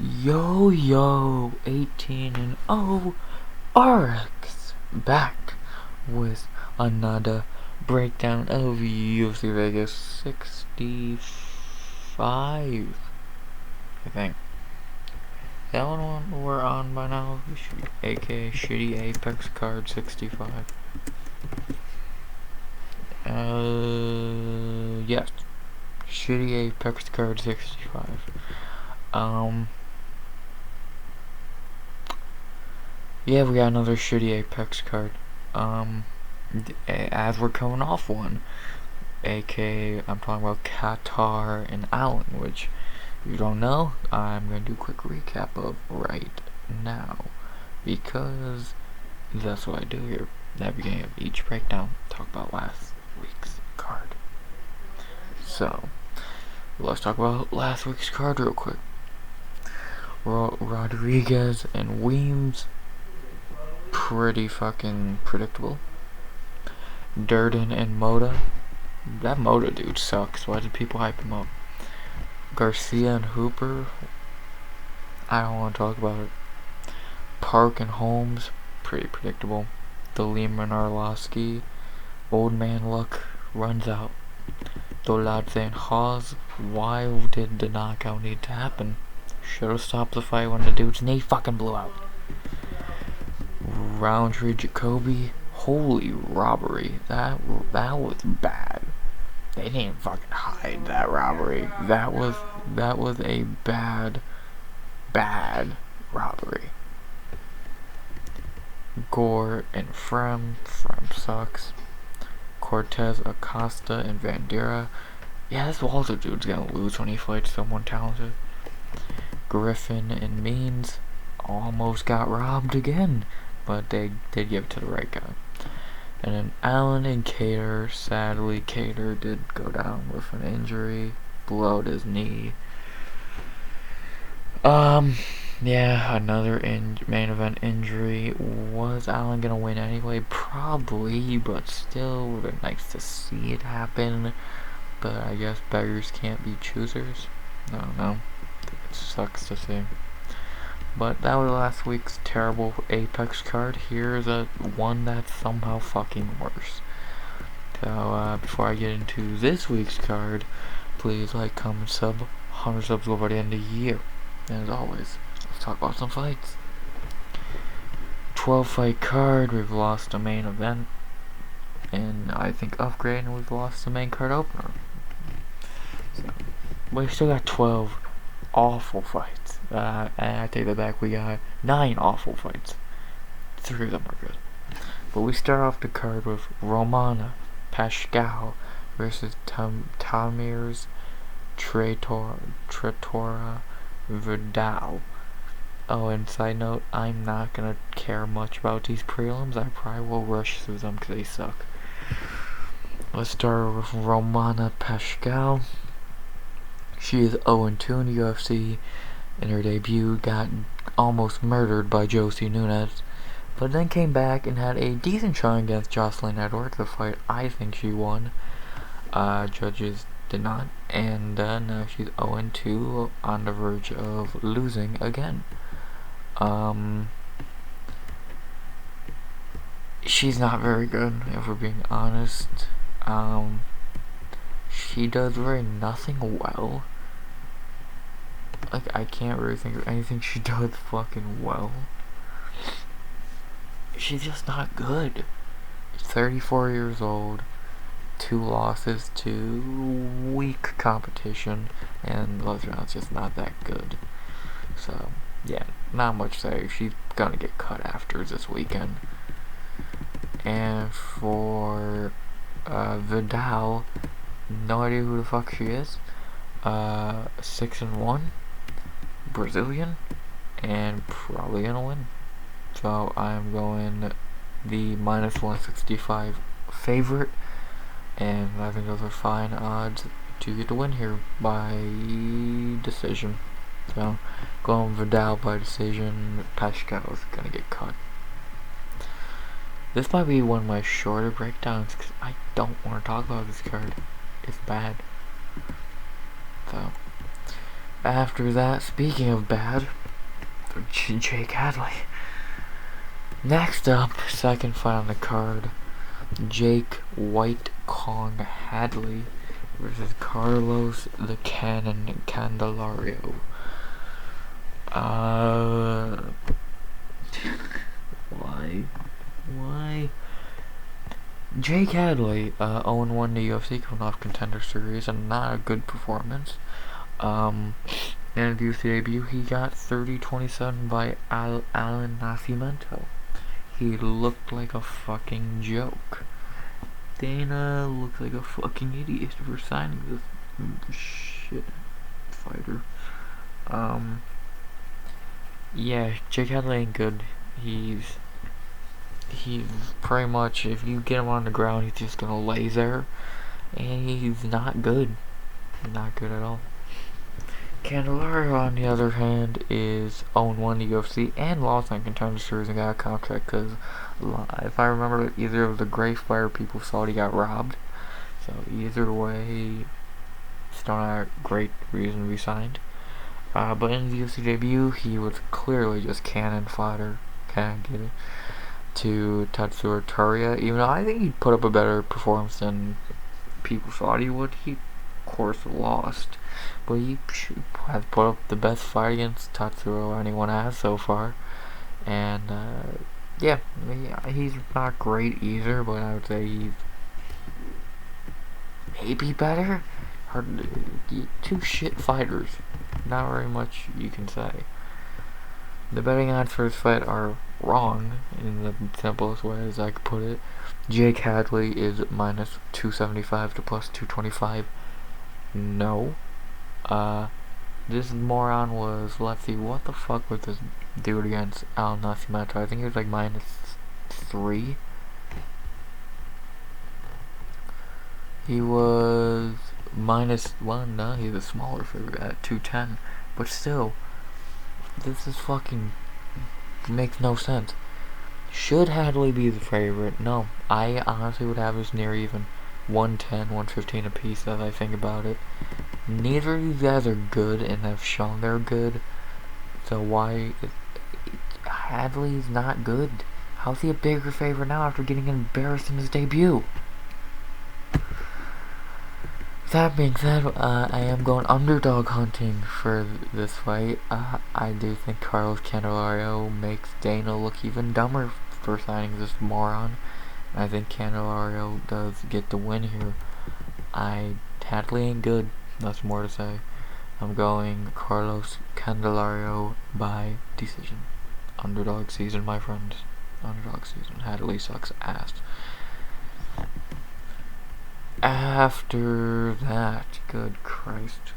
Yo, 18-0 RX back with another breakdown of UFC Vegas 65, I think. That one we're on by now, aka Shitty Apex Card 65. Yes. Shitty Apex Card 65. Yeah, we got another shitty Apex card. As we're coming off one, aka I'm talking about Qatar and Allen, which if you don't know, I'm gonna do a quick recap of right now, because that's what I do here. At the beginning of each breakdown, talk about last week's card. So, let's talk about last week's card real quick. Rodriguez and Weems, pretty fucking predictable. Durden and Moda. That Moda dude sucks. Why did people hype him up? Garcia and Hooper. I don't want to talk about it. Park and Holmes. Pretty predictable. The Lima and Arlovsky. Old man luck runs out. Doladze and Hawes. Why did the knockout need to happen? Should have stopped the fight when the dude's knee fucking blew out. Roundtree Jacoby. Holy robbery. That was bad. They didn't fucking hide that robbery. That was a bad robbery. Gore and Frem sucks. Cortez, Acosta, and Vandera. Yeah, this Walter dude's gonna lose when he fights someone talented. Griffin and Means almost got robbed again, but they did give it to the right guy. And then Allen and Cater, sadly Cater did go down with an injury, blew out his knee. Yeah, another main event injury. Was Allen gonna win anyway? Probably, but still would have been nice to see it happen. But I guess beggars can't be choosers. I don't know. It sucks to see. But that was last week's terrible Apex card. Here's one that's somehow fucking worse. So, before I get into this week's card, please like, comment, sub. 100 subs over the end of the year. And as always, let's talk about some fights. 12 fight card, we've lost the main event. And I think upgrade, and we've lost the main card opener. So, we still got 12 awful fights. And I take that back, we got 9 awful fights. 3 of them are good. But we start off the card with Romana Pascal versus Tamir's Tretora Vidal. Oh, and side note, I'm not gonna care much about these prelims. I probably will rush through them because they suck. Let's start with Romana Pascal. She is 0-2 in the UFC. In her debut, got almost murdered by Josie Nunes, but then came back and had a decent showing against Jocelyn Edwards, a fight I think she won. Judges did not, and now she's 0-2 on the verge of losing again. She's not very good, if we're being honest. She does really nothing well. Like, I can't really think of anything she does fucking well. She's just not good. She's 34 years old, 2 losses to weak competition, and let's be honest, just not that good. So, yeah, not much to say. She's gonna get cut after this weekend. And for Vidal, no idea who the fuck she is. 6-1. Brazilian, and probably gonna win. So I'm going the -165 favorite, and I think those are fine odds to get the win here by decision. So going Vidal by decision. Pascal is gonna get cut. This might be one of my shorter breakdowns because I don't want to talk about this card. It's bad. So After that, speaking of bad, Jake Hadley. Next up, second fight on the card, Jake White Kong Hadley versus Carlos the Cannon Candelario. Why? Jake Hadley, 0-1 in the UFC, coming off Contender Series, and not a good performance. In the UFC debut, he got 30-27 by Alan Nascimento. He looked like a fucking joke. Dana looks like a fucking idiot for signing this shit fighter. Yeah, Jake Hadley ain't good. He's pretty much, if you get him on the ground, he's just gonna lay there, and he's not good. Not good at all. Candelario, on the other hand, is 0-1 in the UFC and lost on Contender Series and got a contract because, if I remember, either of the Gray Fire people thought he got robbed. So either way, it's not a great reason to be signed. But in the UFC debut, he was clearly just cannon fodder. Can't get it. To Tatsuro Taria, even though I think he put up a better performance than people thought he would. He, of course, lost, but he has put up the best fight against Tatsuro anyone has so far. And yeah, he's not great either, but I would say he's maybe better. Two shit fighters, not very much you can say. The betting odds for this fight are wrong in the simplest way as I could put it. Jake Hadley is minus 275 to plus 225. No. This moron was, let's see, what the fuck was this dude against Al Nascimento? I think he was like minus 3. He was minus 1, no, he's a smaller figure at 210. But still, this is fucking makes no sense. Should Hadley be the favorite? No. I honestly would have this near even 110, 115 apiece as I think about it. Neither of these guys are good and have shown they're good. So why Hadley's not good? How's he a bigger favorite now after getting embarrassed in his debut? That being said, I am going underdog hunting for this fight. I do think Carlos Candelario makes Dana look even dumber for signing this moron. I think Candelario does get the win here. Hadley ain't good. That's more to say. I'm going Carlos Candelario by decision. Underdog season, my friends. Underdog season. Hadley sucks ass. After that, good Christ,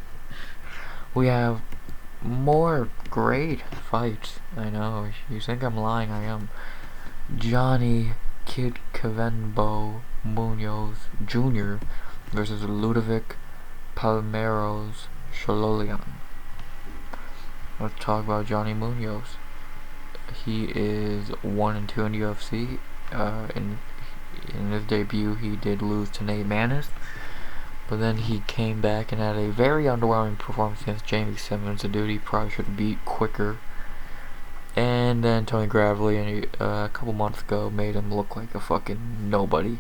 we have more great fights. I know, you think I'm lying, I am. Johnny Kid Cavenbo Munoz Jr. versus Ludovic Palmeiros Shololian. Let's talk about Johnny Munoz. He is 1-2 in the UFC. In his debut, he did lose to Nate Maness, but then he came back and had a very underwhelming performance against Jamie Simmons, a dude he probably should have beat quicker. And then Tony Gravely, a couple months ago, made him look like a fucking nobody.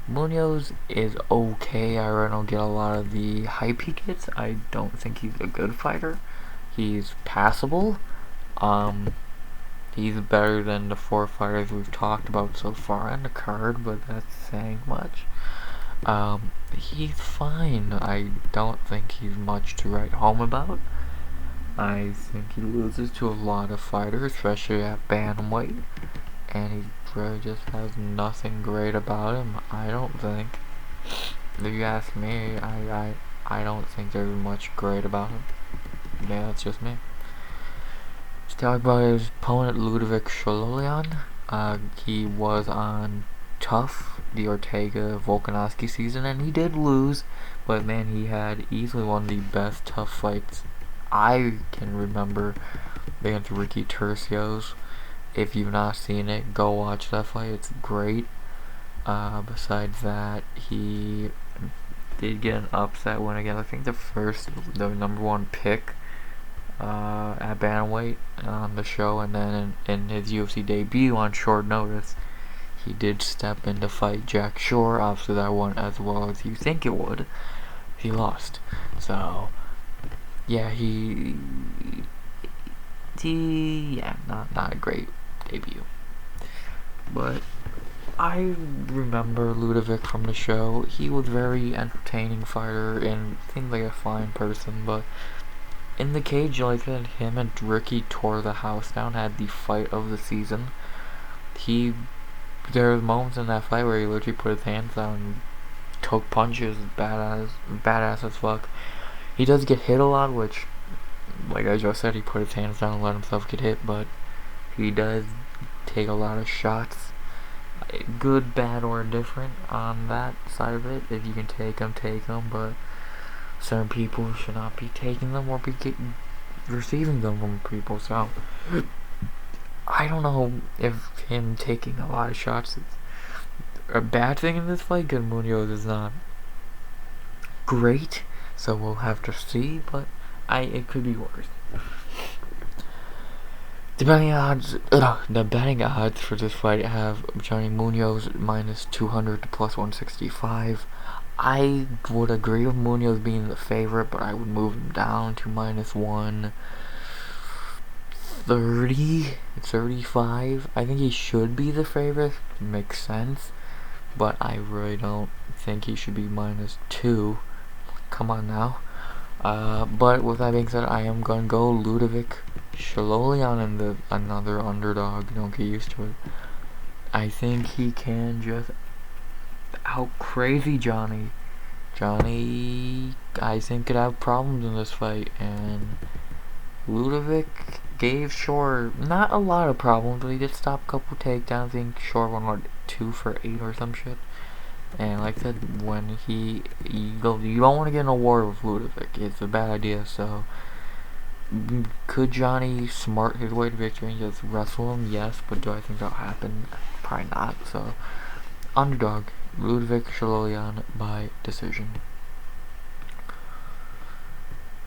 Munoz is okay. I don't get a lot of the hype he gets. I don't think he's a good fighter. He's passable. He's better than the 4 fighters we've talked about so far on the card, but that's saying much. He's fine. I don't think he's much to write home about. I think he loses to a lot of fighters, especially at bantamweight, and he really just has nothing great about him. I don't think. If you ask me, I don't think there's much great about him. Yeah, that's just me. Let's talk about his opponent, Ludovic Shololian. He was on Tough, the Ortega Volkanovski season, and he did lose, but man, he had easily one of the best Tough fights I can remember against Ricky Turcios. If you've not seen it, go watch that fight. It's great. Besides that, he did get an upset win again. I think the number one pick at bantamweight on the show, and then in his UFC debut on short notice, he did step in to fight Jack Shore. Obviously, that went as well as you think it would. He lost. So, yeah, not a great debut. But I remember Ludovic from the show. He was a very entertaining fighter and seemed like a fine person, but in the cage, like I said, him and Ricky tore the house down, had the fight of the season. There were moments in that fight where he literally put his hands down and took punches, badass as fuck. He does get hit a lot, which, like I just said, he put his hands down and let himself get hit, but he does take a lot of shots. Good, bad, or indifferent on that side of it. If you can take them, but certain people should not be taking them or be receiving them from people, so I don't know if him taking a lot of shots is a bad thing in this fight, because Munoz is not great, so we'll have to see, but it could be worse. The betting odds for this fight have Johnny Munoz minus 200 to plus 165. I would agree with Munoz being the favorite, but I would move him down to minus 130, 35. I think he should be the favorite. Makes sense. But I really don't think he should be minus 2. Come on now. But with that being said, I am going to go Ludovic Shalolian in another underdog. Don't get used to it. I think he can just out crazy Johnny. Johnny, I think, could have problems in this fight, and Ludovic gave Shore not a lot of problems, but he did stop a couple takedowns. I think Shore won 2 for 8 or some shit. And like I said, when you don't want to get in a war with Ludovic. It's a bad idea. So, could Johnny smart his way to victory and just wrestle him? Yes, but do I think that'll happen? Probably not. So, underdog, Ludovic Shalolian by decision.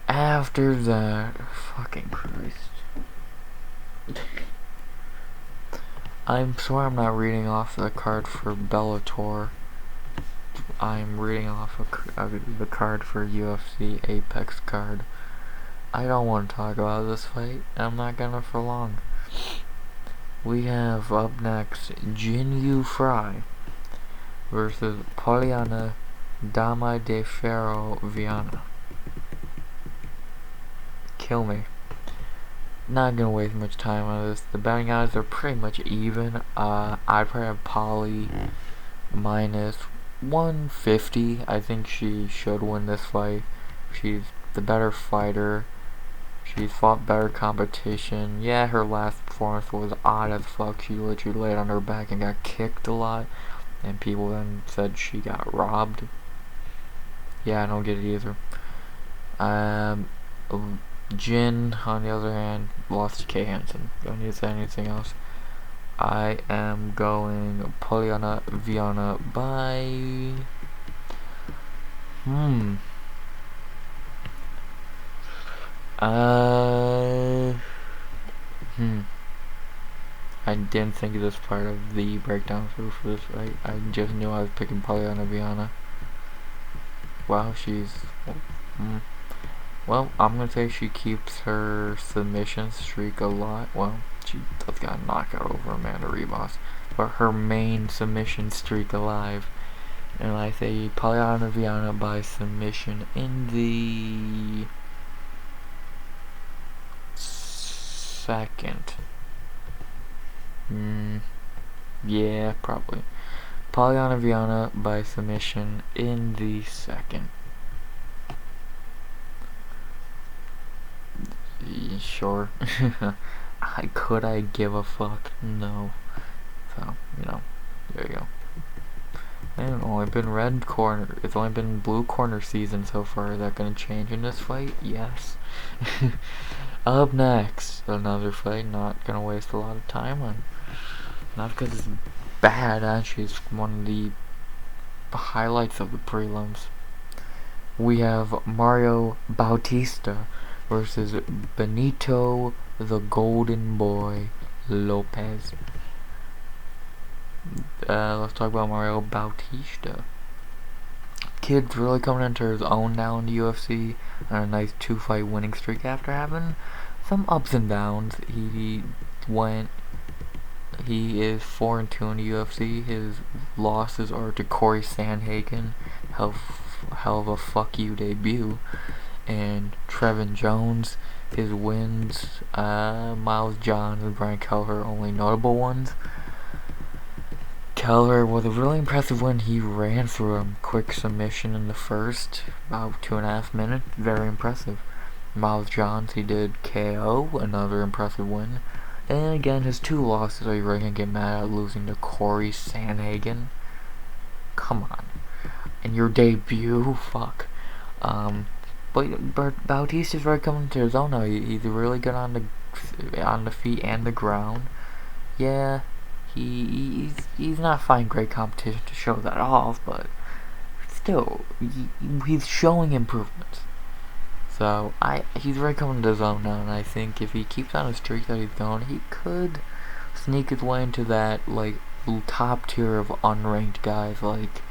After that, fucking Christ. I'm sorry I'm not reading off the card for Bellator. I'm reading off the card for UFC Apex card. I don't want to talk about this fight. I'm not gonna for long. We have up next Jin Yu Fry versus Poliana Dama de Ferro Viana. Kill me. Not gonna waste much time on this. The betting odds are pretty much even. I'd probably have Polly minus 150. I think she should win this fight. She's the better fighter. She's fought better competition. Yeah, her last performance was odd as fuck. She literally laid on her back and got kicked a lot, and people then said she got robbed. Yeah, I don't get it either. Jin, on the other hand, lost to Kay Hansen. Don't need to say anything else. I am going Poliana Viana by... I didn't think of this part of the breakdown for this fight. I just knew I was picking Poliana Viana. Wow, well, I'm gonna say she keeps her submission streak alive. Well, she does got a knockout over Amanda Ribas, but her main submission streak alive. And I say Poliana Viana by submission in the second. Yeah, probably. Poliana Viana by submission in the second. Sure. Could I give a fuck? No. So, there you go. And only been red corner. It's only been blue corner season so far. Is that gonna change in this fight? Yes. Up next, another fight. Not gonna waste a lot of time on. Not because it's bad. Actually, it's one of the highlights of the prelims. we have Mario Bautista versus Benito the Golden Boy Lopez. Let's talk about Mario Bautista. Kid's really coming into his own now in the UFC on a nice 2-fight winning streak after having some ups and downs. He is 4-2 in the UFC. His losses are to Corey Sandhagen, hell of a fuck you debut, and Trevin Jones. His wins, Miles Johns and Brian Kelleher, only notable ones. Kelleher was a really impressive win. He ran through a quick submission in the first, about 2.5 minutes. Very impressive. Miles Johns, he did KO, another impressive win. And again, his 2 losses, are you really gonna get mad at losing to Corey Sandhagen? Come on. And your debut? Fuck. But Bautista's really coming to his own now. He's really good on the feet and the ground. Yeah, he's not finding great competition to show that off, but still, he's showing improvements. So he's really coming to his own now, and I think if he keeps on the streak that he's going, he could sneak his way into that like top tier of unranked guys like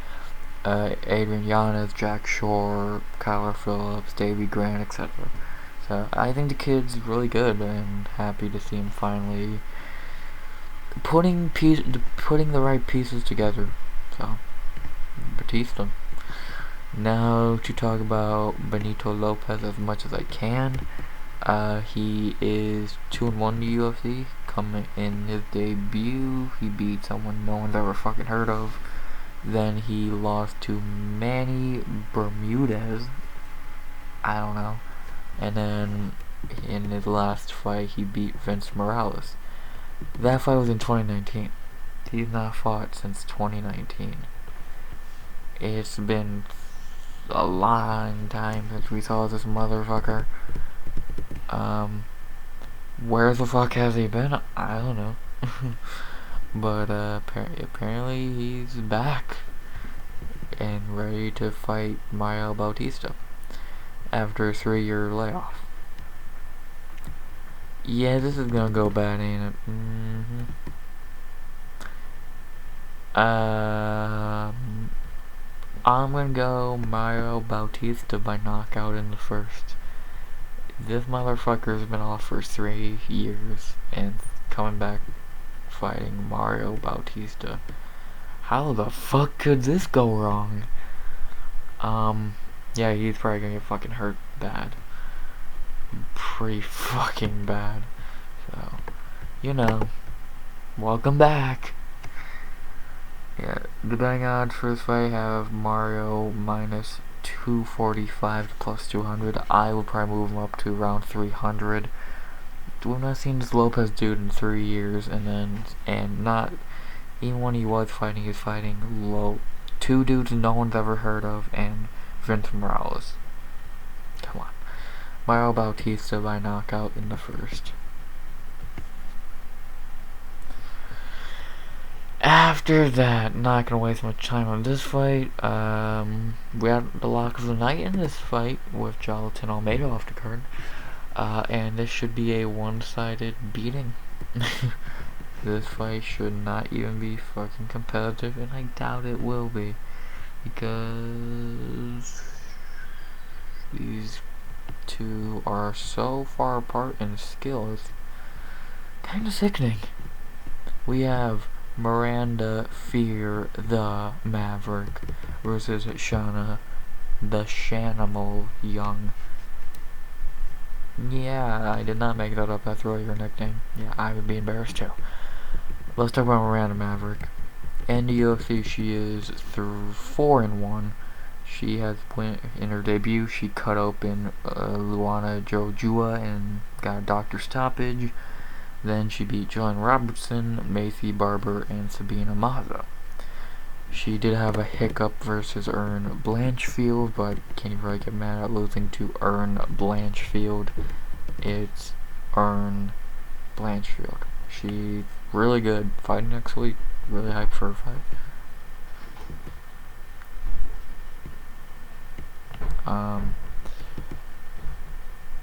Adrian Yanez, Jack Shore, Kyler Phillips, Davey Grant, etc. So I think the kid's really good, and happy to see him finally putting the right pieces together. So Batista. Now to talk about Benito Lopez as much as I can. He is 2-1 in the UFC. Coming in his debut, he beat someone no one's ever fucking heard of. Then he lost to Manny Bermudez. I don't know. And then in his last fight, he beat Vince Morales. That fight was in 2019. He's not fought since 2019. It's been a long time since we saw this motherfucker. Where the fuck has he been? I don't know. But apparently he's back and ready to fight Mario Bautista after a 3-year layoff. Yeah, this is gonna go bad, ain't it? I'm gonna go Mario Bautista by knockout in the first. This motherfucker's been off for 3 years and coming back fighting Mario Bautista. How the fuck could this go wrong? Yeah, he's probably gonna get fucking hurt bad. Pretty fucking bad. So, you know, welcome back. Yeah, the betting odds for this fight have Mario minus 245 to plus 200. I would probably move him up to around 300. We've not seen this Lopez dude in 3 years, and not even when he was fighting, he's fighting low 2 dudes no one's ever heard of, and Vince Morales. Come on. Mario Bautista by knockout in the first. After that, not gonna waste much time on this fight. We had the lock of the night in this fight with Jonathan Almeida off the card. And this should be a one-sided beating. This fight should not even be fucking competitive, and I doubt it will be, because these two are so far apart in skill. It's kind of sickening. We have Miranda Fear the Maverick versus Shana the Shanimal Young. Yeah, I did not make that up. That's really your nickname. Yeah, I would be embarrassed too. Let's talk about Miranda Maverick. In the UFC, she is 4-1. She has went in her debut. She cut open Luana Jojua and got a doctor stoppage. Then she beat Jillian Robertson, Macy Barber, and Sabina Maza. She did have a hiccup versus Erin Blanchfield, but can't really get mad at losing to Erin Blanchfield. It's Erin Blanchfield. She's really good. Fighting next week. Really hyped for her fight.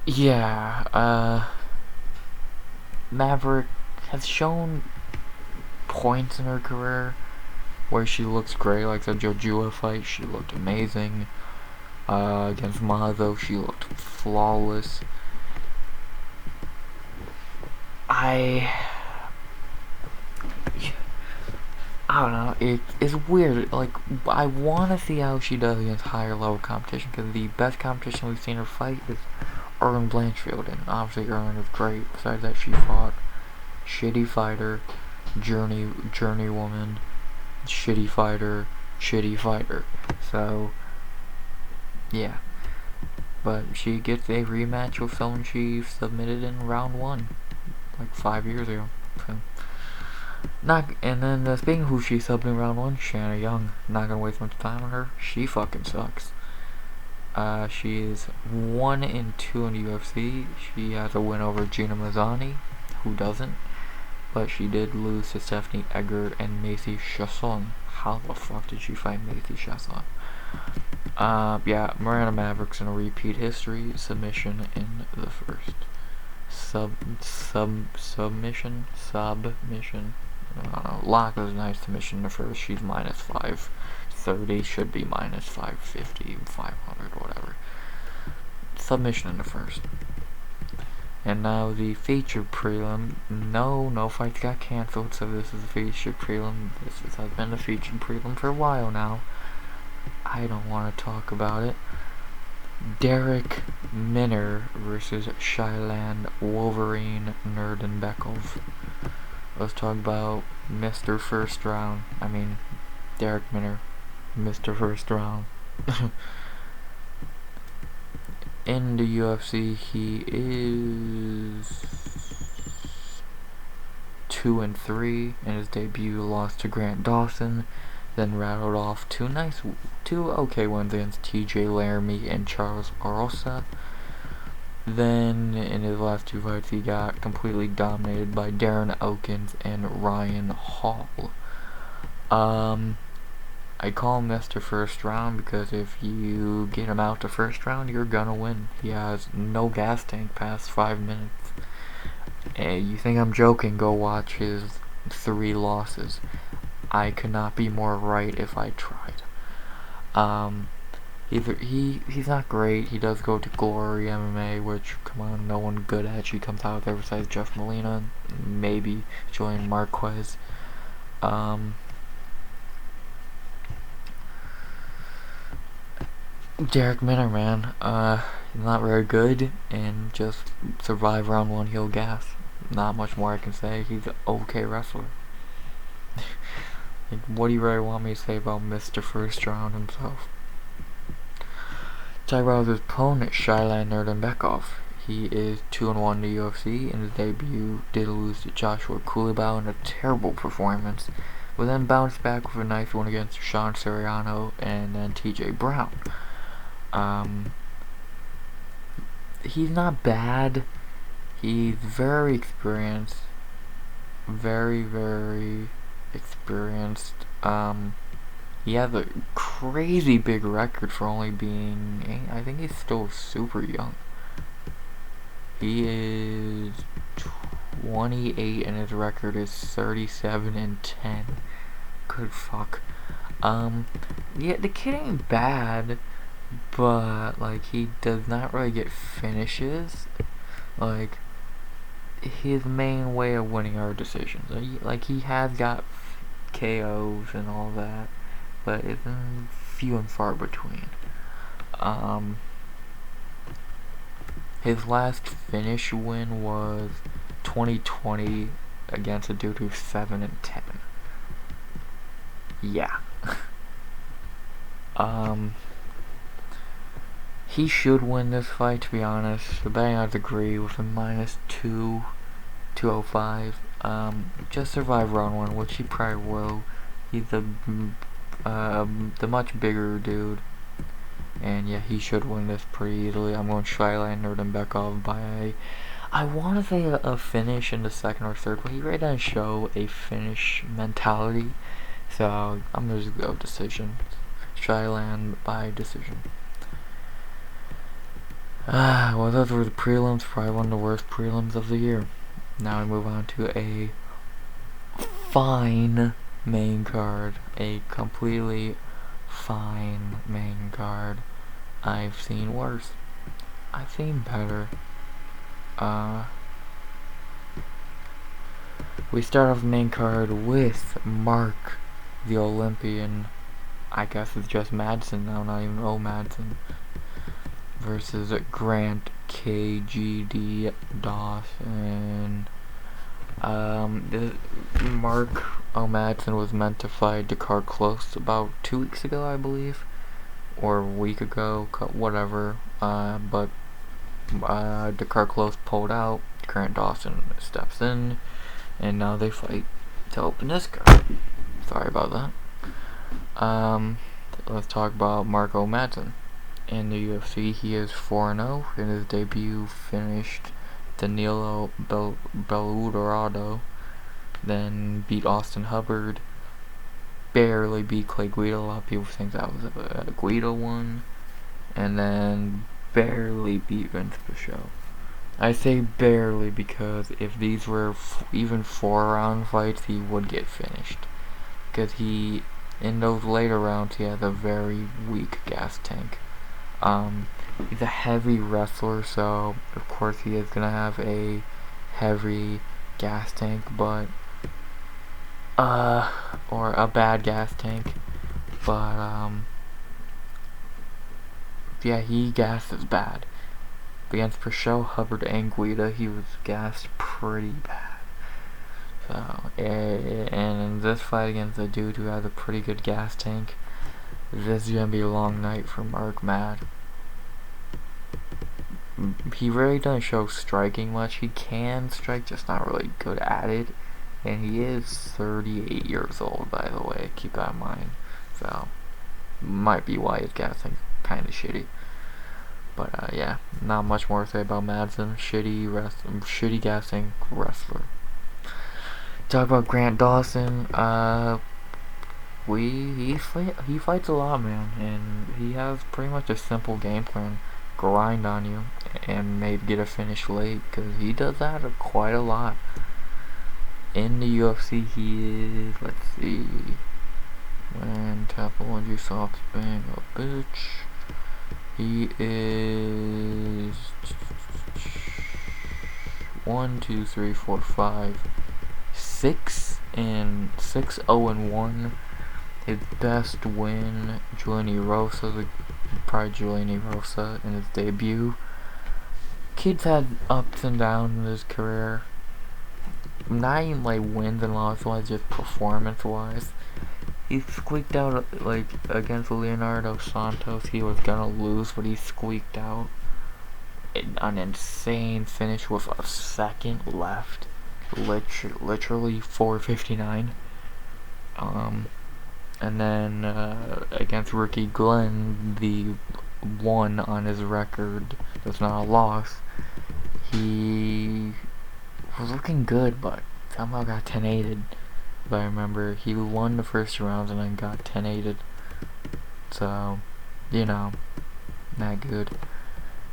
Yeah, Maverick has shown points in her career where she looks great, like the Jojua fight, she looked amazing. Against Mazo, she looked flawless. I don't know, it's weird, like, I want to see how she does against higher level competition, because the best competition we've seen her fight is Erin Blanchfield, and obviously Erin is great. Besides that, she fought shitty fighter, journeywoman, shitty fighter, shitty fighter. So, yeah. But she gets a rematch with someone she submitted in round 1, like 5 years ago. So, and then speaking of who she subbed in round 1, Shanna Young. Not gonna waste much time on her. She fucking sucks. She is 1-2 in the UFC. She has a win over Gina Mazzani, who doesn't. But she did lose to Stephanie Egger and Macy Chasson. How the fuck did she fight Macy Chasson? Yeah, Miranda Maverick's in a repeat history. Submission in the first. Submission. I don't know. Lock was a nice submission in the first. She's minus 530. Should be minus 550, 500, whatever. Submission in the first. And now the featured prelim. No fights got cancelled, so this is a featured prelim. This has been a featured prelim for a while now. I don't want to talk about it. Derek Minner versus Shailan Wolverine Nerdenbekov. Let's talk about Mr. First Round. I mean, Derek Minner, Mr. First Round. In the UFC, he is 2-3 in his debut. Lost to Grant Dawson, then rattled off two okay wins against TJ Laramie and Charles Arosa. Then in his last 2 fights, he got completely dominated by Darren Elkins and Ryan Hall. I call him Mr. First Round because if you get him out the first round, you're gonna win. He has no gas tank past 5 minutes. You think I'm joking, go watch his 3 losses. I could not be more right if I tried. He's not great. He does go to Glory MMA, which, come on, no one good actually comes out there besides Jeff Molina, maybe Julian Marquez. Derek Minner, man, not very good, and just survive round 1, he'll gas. Not much more I can say. He's an okay wrestler. Like, what do you really want me to say about Mr. First Round himself? Talk about his opponent, Shailan Nerdenbekov. He is 2-1 in the UFC. In his debut, did lose to Joshua Kulibau in a terrible performance, but then bounced back with a nice one against Sean Soriano and then TJ Brown. He's not bad. He's very experienced. Very, very experienced. He has a crazy big record for only being, I think he's still super young. He is 28 and his record is 37-10. Good fuck. Yeah, the kid ain't bad, but like he does not really get finishes. Like his main way of winning are decisions. Like he has got KOs and all that, but it's few and far between. His last finish win was 2020 against a dude who's 7-10. Yeah. He should win this fight, to be honest. The betting odds agree with a -205. Just survive round 1, which he probably will. He's the much bigger dude. And yeah, he should win this pretty easily. I'm going Shailan Nerdenbekov by I want to say a finish in the second or third, but he really doesn't show a finish mentality. So I'm going to go decision. Shailan by decision. Well, those were the prelims. Probably one of the worst prelims of the year. Now we move on to a fine main card. A completely fine main card. I've seen worse. I've seen better. We start off the main card with Mark, the Olympian. I guess it's just Madsen now, not even O Madsen, versus Grant KGD Dawson. Mark O'Madsen was meant to fight Dakar Close about 2 weeks ago, I believe, or a week ago, whatever. But Dakar Close pulled out. Grant Dawson steps in, and now they fight to open this card. Sorry about that. Let's talk about Mark O'Madsen. In the UFC, he is 4-0. In his debut, finished Danilo Belludorado, then beat Austin Hubbard, barely beat Clay Guida. A lot of people think that was a Guida one, and then barely beat Vince Pichel. I say barely because if these were even 4-round fights, he would get finished. Because in those later rounds, he has a very weak gas tank. He's a heavy wrestler, so of course he is gonna have a heavy gas tank, but or a bad gas tank, but yeah, he gasses bad. Against Pichel, Hubbard, and Guida, he was gassed pretty bad. So, and in this fight against a dude who has a pretty good gas tank, this is gonna be a long night for Mark Mad. He really doesn't show striking much. He can strike, just not really good at it. And he is 38 years old, by the way. Keep that in mind. So, might be why his gas tank's kind of shitty. But yeah, not much more to say about Madsen. Shitty gas tank wrestler. Talk about Grant Dawson. He fights a lot, man, and he has pretty much a simple game plan: grind on you and maybe get a finish late, because he does that quite a lot. In the UFC, he is, let's see, when Tapology soft bang a bitch, he is 1, 2, 3, 4, 5, 6 and 6-0-1. His best win, Julian Rosa, probably Julian Rosa in his debut. Kid's had ups and downs in his career. Not even like wins and losses wise, just performance wise. He squeaked out like against Leonardo Santos. He was gonna lose, but he squeaked out an insane finish with a second left. Literally 4:59. And then against Ricky Glenn, the one on his record that's not a loss, he was looking good, but somehow got 10-8'd. If I remember, he won the first 2 rounds and then got 10-8'd. So, you know, not good.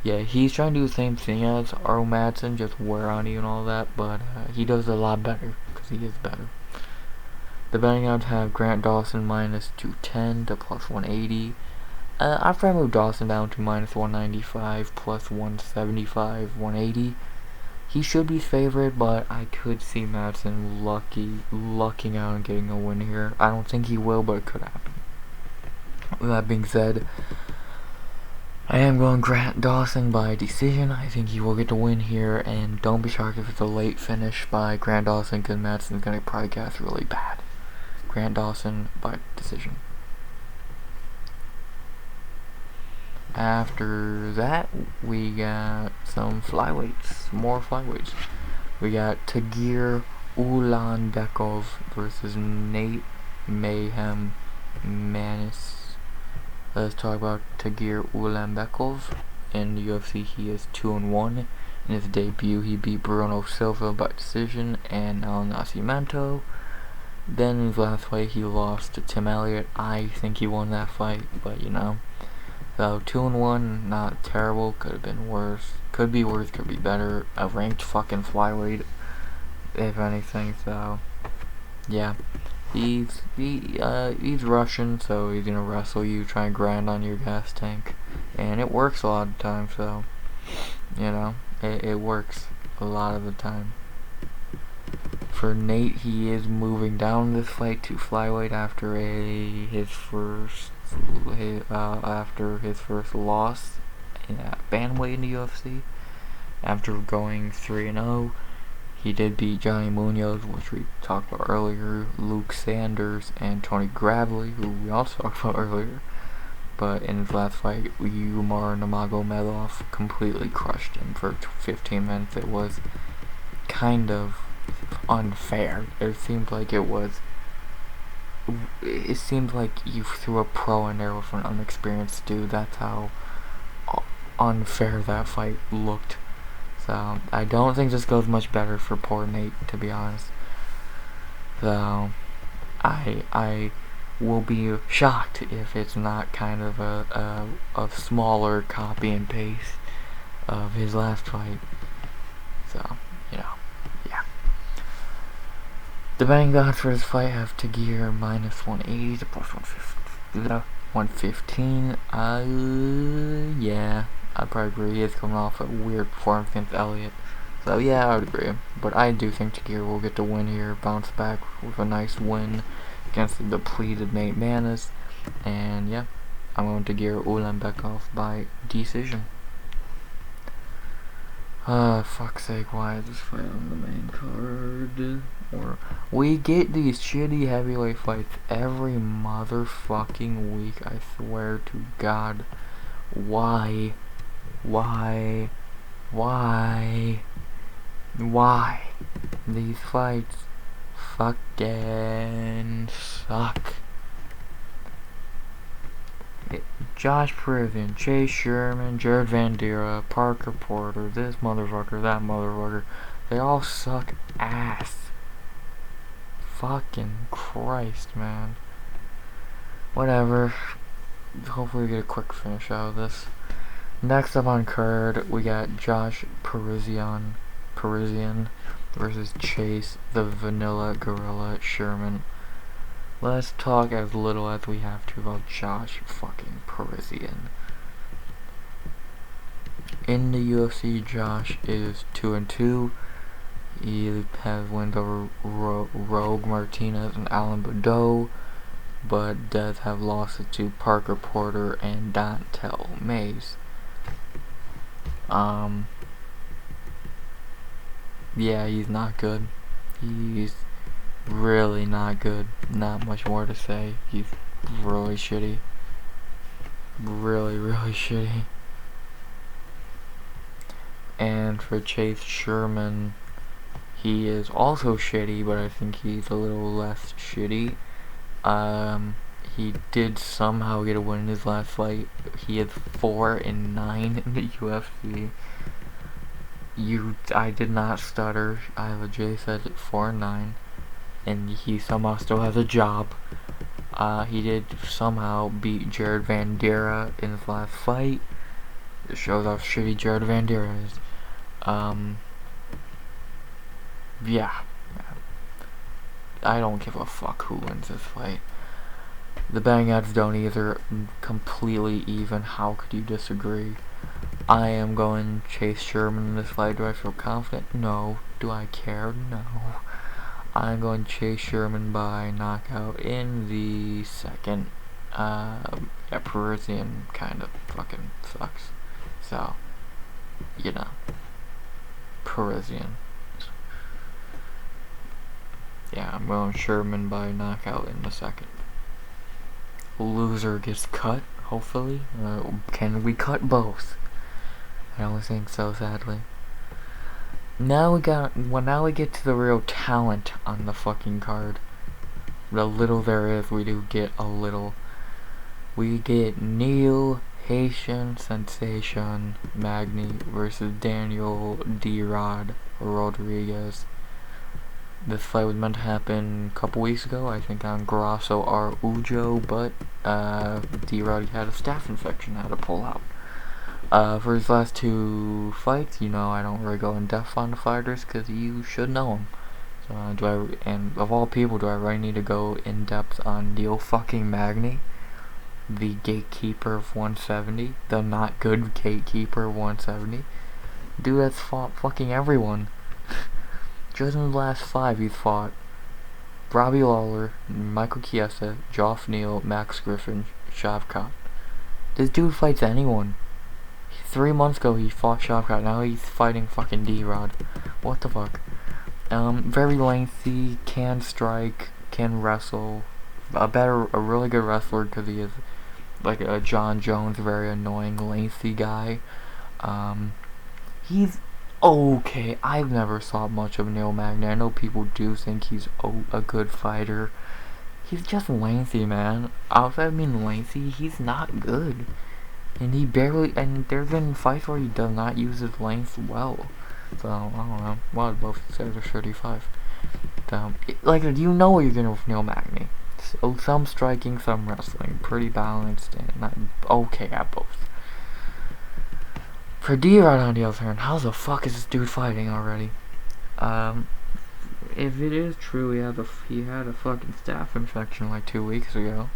Yeah, he's trying to do the same thing as Arl Madsen, just wear on you and all that, but he does it a lot better, because he is better. The betting odds have Grant Dawson minus 210 to plus 180. I've tried to move Dawson down to minus 195, plus 175, 180. He should be favored, but I could see Madsen lucking out and getting a win here. I don't think he will, but it could happen. With that being said, I am going Grant Dawson by decision. I think he will get the win here, and don't be shocked if it's a late finish by Grant Dawson, because Madsen's going to probably gas really bad. Grant Dawson by decision. After that, we got some flyweights, more flyweights. We got Tagir Ulanbekov versus Nate Mayhem Manis. Let's talk about Tagir Ulanbekov. In the UFC, he is 2-1. In his debut, he beat Bruno Silva by decision and El Nascimento. Then in his last fight, he lost to Tim Elliott. I think he won that fight, but you know, So 2-1, not terrible. Could have been worse. Could be worse. Could be better. A ranked fucking flyweight, if anything. So yeah, he's Russian, so he's gonna wrestle you, try and grind on your gas tank, and it works a lot of the time. So you know, it works a lot of the time. For Nate, he is moving down this fight to flyweight after his first loss, bantamweight in the UFC. After going 3-0, he did beat Johnny Munoz, which we talked about earlier, Luke Sanders, and Tony Gravely, who we also talked about earlier. But in his last fight, Umar Nurmagomedov completely crushed him for 15 minutes. It was kind of unfair. It seemed like you threw a pro in there with an unexperienced dude. That's how unfair that fight looked. So I don't think this goes much better for poor Nate, to be honest. So I will be shocked if it's not kind of a smaller copy and paste of his last fight. So, you know, yeah. The betting odds for this fight have Tagir minus 180 to plus 115. Yeah, I'd probably agree. He is coming off a weird performance against Elliott. So yeah, I would agree. But I do think Tagir will get the win here, bounce back with a nice win against the depleted Nate Manis. And yeah, I'm going to Tagir Ulanbekov by decision. Fuck's sake, why is this fight on the main card? We get these shitty heavyweight fights every motherfucking week, I swear to God. Why? These fights fucking suck. Josh Parisian, Chase Sherman, Jared Vandera, Parker Porter, this motherfucker, that motherfucker, they all suck ass. Fucking Christ, man. Whatever. Hopefully we get a quick finish out of this. Next up on card, we got Josh Parisian versus Chase the Vanilla Gorilla Sherman. Let's talk as little as we have to about Josh fucking Parisian. In the UFC, Josh is 2-2. He has wins over Rogue Martinez and Alan Baudot, but does have losses to Parker Porter and Dontel Mays. Yeah, he's not good. He's really not good. Not much more to say. He's really shitty. Really shitty. And for Chase Sherman, he is also shitty, but I think he's a little less shitty. He did somehow get a win in his last fight. He is 4-9 in the UFC. I did not stutter. I legit said 4-9, and he somehow still has a job. He did somehow beat Jared Vandera in his last fight. It shows how shitty Jared Vandera is. Yeah. I don't give a fuck who wins this fight. The betting odds don't either. Completely even. How could you disagree? I am going Chase Sherman in this fight. Do I feel confident? No. Do I care? No. I'm going Chase Sherman by knockout in the second. Yeah, Parisian kind of fucking sucks. So, you know. Parisian. Yeah, I'm going Sherman by knockout in the second. Loser gets cut, hopefully. Can we cut both? I don't think so, sadly. Now we get to the real talent on the fucking card. The little there is, we do get a little. We get Neil Haitian Sensation Magny versus Daniel D-Rod Rodriguez. This fight was meant to happen a couple weeks ago, I think on Grasso or Ujo, but D-Rod had a staph infection, had to pull out. For his last 2 fights, you know, I don't really go in depth on the fighters because you should know them. So and of all people, do I really need to go in depth on Neil fucking Magny, the gatekeeper of 170, the not good gatekeeper of 170? Dude that's fought fucking everyone. Just in the last 5, he's fought Robbie Lawler, Michael Chiesa, Geoff Neal, Max Griffin, Shavkat. This dude fights anyone. 3 months ago he fought Shavkat, now he's fighting fucking D-Rod. What the fuck? Very lengthy, can strike, can wrestle. A really good wrestler because he is like a John Jones, very annoying, lengthy guy. He's okay. I've never saw much of Neil Magny. I know people do think he's a good fighter. He's just lengthy, man. Outside of being lengthy, he's not good. And there's been fights where he does not use his length well. So, I don't know. Well, both sides are 35. So, you know what you're getting with Neil Magny. So, some striking, some wrestling. Pretty balanced and not okay at both. For D-Rod on the other hand, how the fuck is this dude fighting already? If it is true he had a fucking staph infection like 2 weeks ago,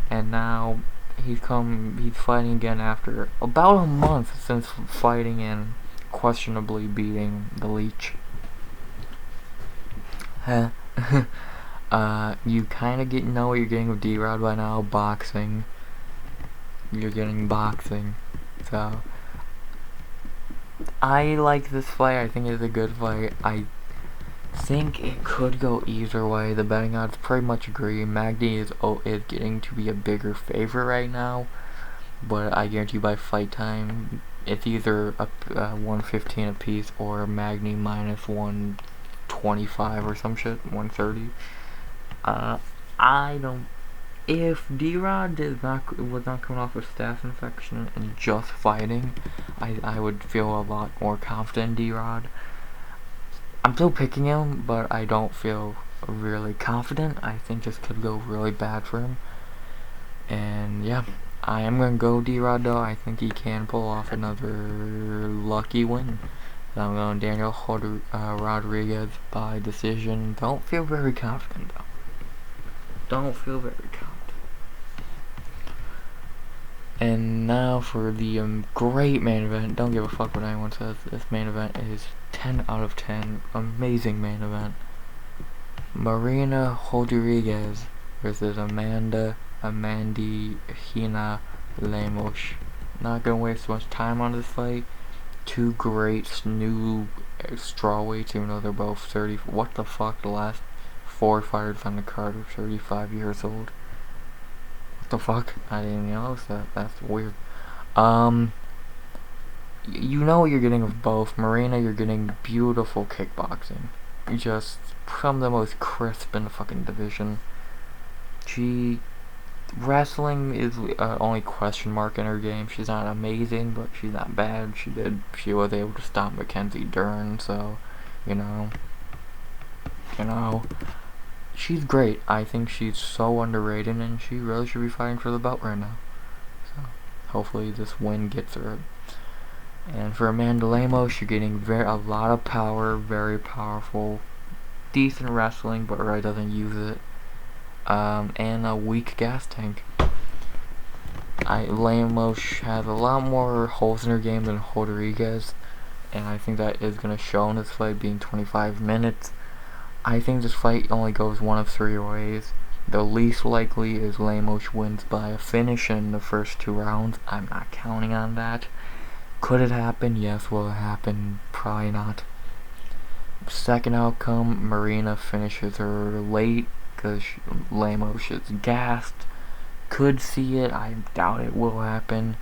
and now he's fighting again after about a month since fighting and questionably beating the Leech. You kind of know what you're getting with D-Rod by now. Boxing. You're getting boxing. So, I like this fight. I think it's a good fight. I think it could go either way. The betting odds pretty much agree. Magny is getting to be a bigger favorite right now, but I guarantee you by fight time, it's either 115 apiece or Magny minus 125 or some shit, 130. If D-Rod was not coming off a staph infection and just fighting, I would feel a lot more confident in D-Rod. I'm still picking him, but I don't feel really confident. I think this could go really bad for him. And yeah, I am going to go D-Rod though. I think he can pull off another lucky win. So I'm going Daniel Rodriguez by decision. Don't feel very confident though. Don't feel very confident. And now for the great main event. Don't give a fuck what anyone says. This main event is 10 out of 10. Amazing main event. Marina Rodriguez versus Amanda Hina Lemos. Not gonna waste much time on this fight. 2 great new strawweights, even though they're both 30. What the fuck? The last 4 fighters on the card are 35 years old. What the fuck? I didn't notice that. That's weird. You know what you're getting with both. Marina, you're getting beautiful kickboxing. Just some of the most crisp in the fucking division. Wrestling is only question mark in her game. She's not amazing, but she's not bad. She was able to stop Mackenzie Dern, so, you know, she's great. I think she's so underrated, and she really should be fighting for the belt right now. So, hopefully this win gets her. And for Amanda Lemos, you're getting a lot of power, very powerful, decent wrestling, but really doesn't use it. And a weak gas tank. Lemos has a lot more holes in her game than Rodriguez, and I think that is going to show in this fight, being 25 minutes. I think this fight only goes one of 3 ways. The least likely is Lemos wins by a finish in the first 2 rounds. I'm not counting on that. Could it happen? Yes. Will it happen? Probably not. Second outcome, Marina finishes her late because Lemos is gassed. Could see it. I doubt it will happen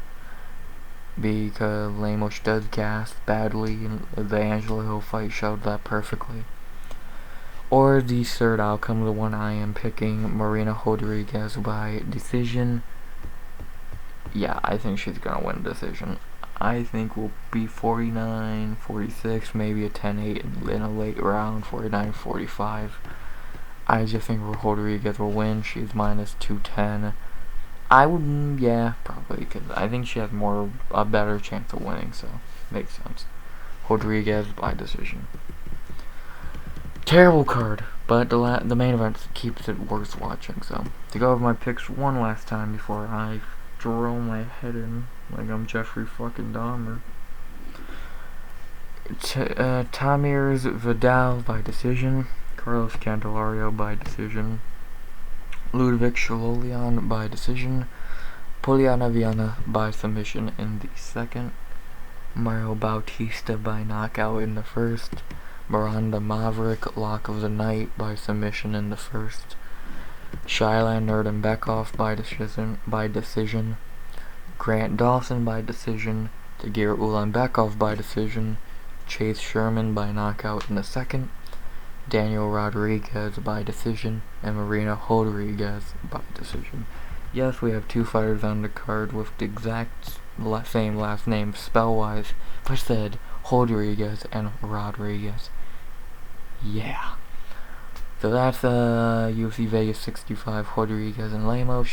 because Lemos does gas badly, and the Angela Hill fight showed that perfectly. Or the third outcome, the one I am picking, Marina Rodriguez by decision. Yeah, I think she's gonna win decision. I think will be 49, 46, maybe a 10-8 in a late round, 49, 45. I just think Rodriguez will win. She's minus 210. I would, yeah, probably, because I think she has a better chance of winning, so makes sense. Rodriguez by decision. Terrible card, but the main event keeps it worth watching. So to go over my picks one last time before I throw my head in like I'm Jeffrey fucking Dahmer. Tamir's Vidal by decision. Carlos Candelario by decision. Ludovic Shalolian by decision. Poliana Viana by submission in the second. Mario Bautista by knockout in the first. Miranda Maverick, lock of the night by submission in the first. Shylan Nurdenbekoff by decision. Grant Dawson by decision. Tagir Ulanbekov by decision. Chase Sherman by knockout in the second. Daniel Rodriguez by decision. And Marina Rodriguez by decision. Yes, we have two fighters on the card with the exact same last name spell-wise, but I said Rodriguez and Rodriguez. Yeah. So that's UFC Vegas 65, Rodriguez and Lemos.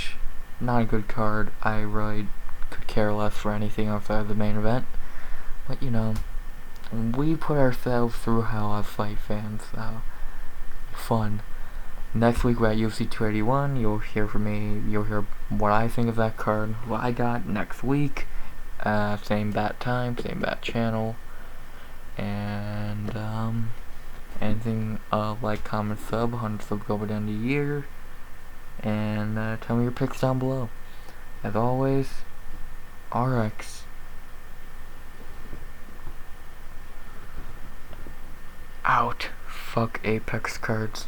Not a good card. I really could care less for anything outside of the main event. But, you know, we put ourselves through hell as fight fans. Fun. Next week we're at UFC 281. You'll hear from me. You'll hear what I think of that card. What I got next week. Same bat time, same bat channel. And, anything, like, comment, sub, 100 subs over the end of the year. And, tell me your picks down below. As always, RX. Out. Fuck Apex cards.